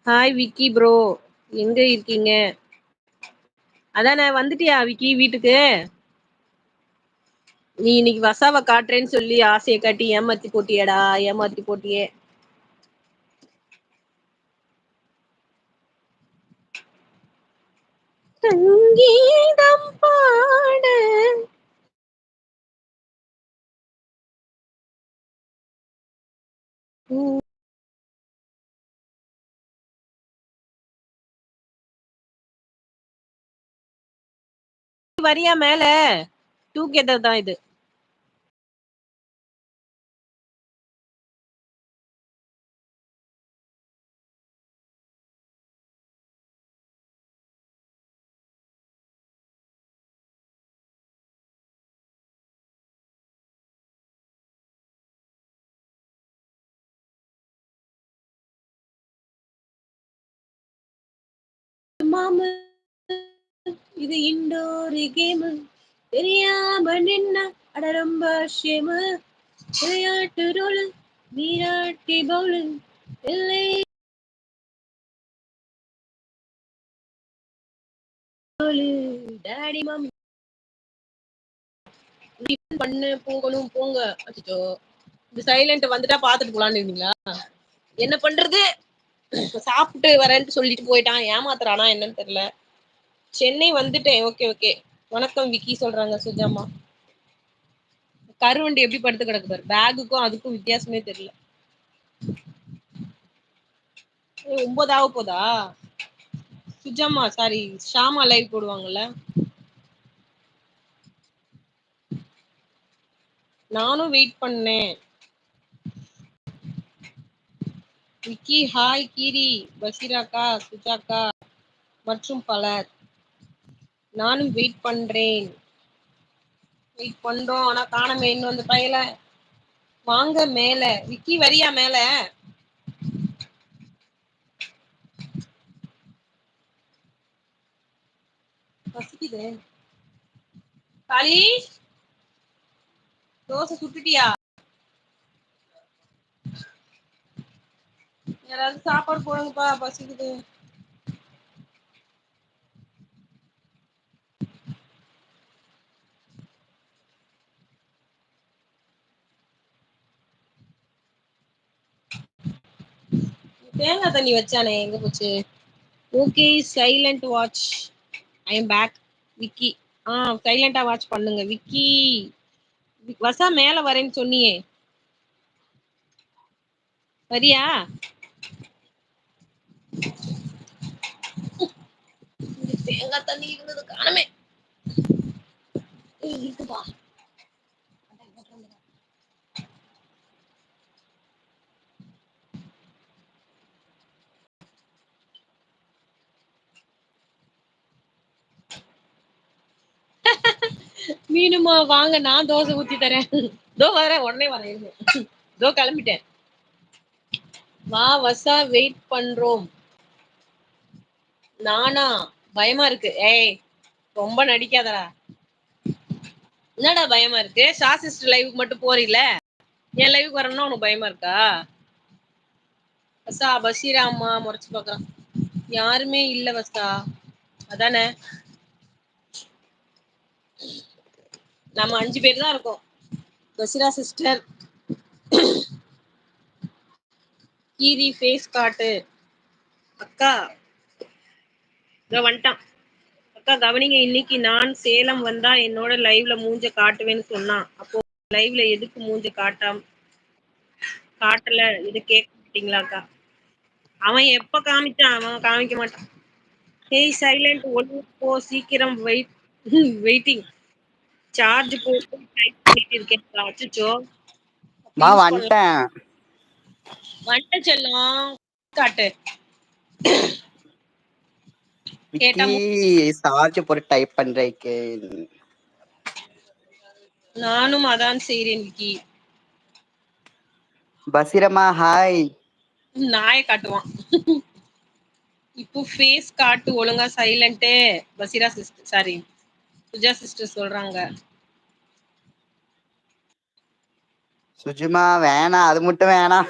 Hi Vicky bro, எங்க இருக்கீங்க? அதானே வந்துட்டியா விக்கி வீட்டுக்கு? நீ இன்னைக்கு வசாவை காட்டுறேன்னு சொல்லி ஆசையை காட்டி ஏமாத்தி போட்டியேடா, ஏமாத்தி போட்டியே. சங்கீதம் பாட வரியா மேல? டூகெதர் தான் இது. மாமு இது இண்டோர் கேம், தெரியாம நின்ன அட ரொம்ப ஷேமு, விளையாட்டு ரோல் நீராட்டி பவுல் இல்லை டாடி மம்மி பண்ணு போகணும் போங்க. அச்சோ, இந்த சைலண்ட் வந்துட்டா பாத்துட்டு போலான்னு இருந்தீங்களா? என்ன பண்றது, சாப்பிட்டு வரேன்னு சொல்லிட்டு போயிட்டான், ஏமாத்துறானா என்னன்னு தெரியல. சென்னை வந்துட்டேன். Okay okay. வணக்கம் விக்கி சொல்றாங்க சுஜாமா. கருவண்டி எப்படி படுத்து கிடக்கு பாரு, பேகுக்கும் அதுக்கும் வித்தியாசமே தெரியல. 9 ஆக போதா? சுஜாமா சாரி ஷாமா லைவ் போடுவாங்கல்ல. நானும் வெயிட் பண்ணேன். விக்கி ஹாய், கீரி, பஷீராக்கா, சுஜாக்கா மற்றும் பலர். நானும் வெயிட் பண்றேன். வெயிட் பண்றோம், ஆனா காணமே இன்னும் அந்த பையல. வாங்க மேல. விக்கி வரியா மேல? பசிக்குது. காளி, தோசை சுட்டுட்டியா? யாராவது சாப்பாடு போடுங்கப்பா, பசிக்குது. தேங்காய் தண்ணி வச்சானே எங்க போச்சு? Okay silent watch, I am back. Vicky சைலண்டா வாட்ச் பண்ணுங்க விக்கி. வசா மேல வரேன்னு சொன்னியே, வரியா? தேங்காய் தண்ணி இருந்தது காணமே. இருக்குப்பா. மீனுமா வாங்க, நான் தோசை ஊத்தி தரேன். தோ வரேன், உடனே வரேன். தோ கிளம்பிட்டேன். வா வசா, வெயிட் பண்றோம். நானா? பயமா இருக்கு. ஏய் ரொம்ப நடிக்காதடா. என்னடா பயமா இருக்கு? ஷா சிஸ்டர் லைவுக்கு மட்டும் போறீல, என் லைவுக்கு வரணும்னா உனக்கு பயமா இருக்கா? வசா பஷீரா அம்மா முறைச்சு பாக்குறான். யாருமே இல்ல வசா, அதானே? நம்ம 5 பேர் தான் இருக்கோம். பஷீரா சிஸ்டர், கீரி ஃபேஸ் காட்டு. அக்கா இதோ வந்துட்டான். அக்கா கவனிங்க, இன்னைக்கு நான் சேலம் வந்தா என்னோட லைவ்ல மூஞ்ச காட்டுவேன்னு சொன்னான். அப்போ லைவ்ல எதுக்கு மூஞ்ச காட்டல, இது கேட்க மாட்டீங்களாக்கா? அவன் எப்ப காமிச்சான்? அவன் காமிக்க மாட்டான். ஹேய் சைலண்ட், ஒன்று போ சீக்கிரம், வெயிட்டிங். சார்ஜ் போட்டு டைப் பண்ணிட்டு இருக்கேன். அச்சோ, யூஸ் பண்ணல. வந்துட்ட செல்லம், காட்டு. கேட்டா விக்கி சார்ஜ் போட்டு டைப் பண்றேக்கு. நானும் அதான் செய்றேன் விக்கி. பசிரமா ஹாய். நாய காட்டுவான். இப்போ ஃபேஸ் காட்டு ஒழுங்கா silent. Basira sister sorry Suja sister சொல்றாங்க. சுஜிமா வேணாம், அது மட்டும் வேணாம்.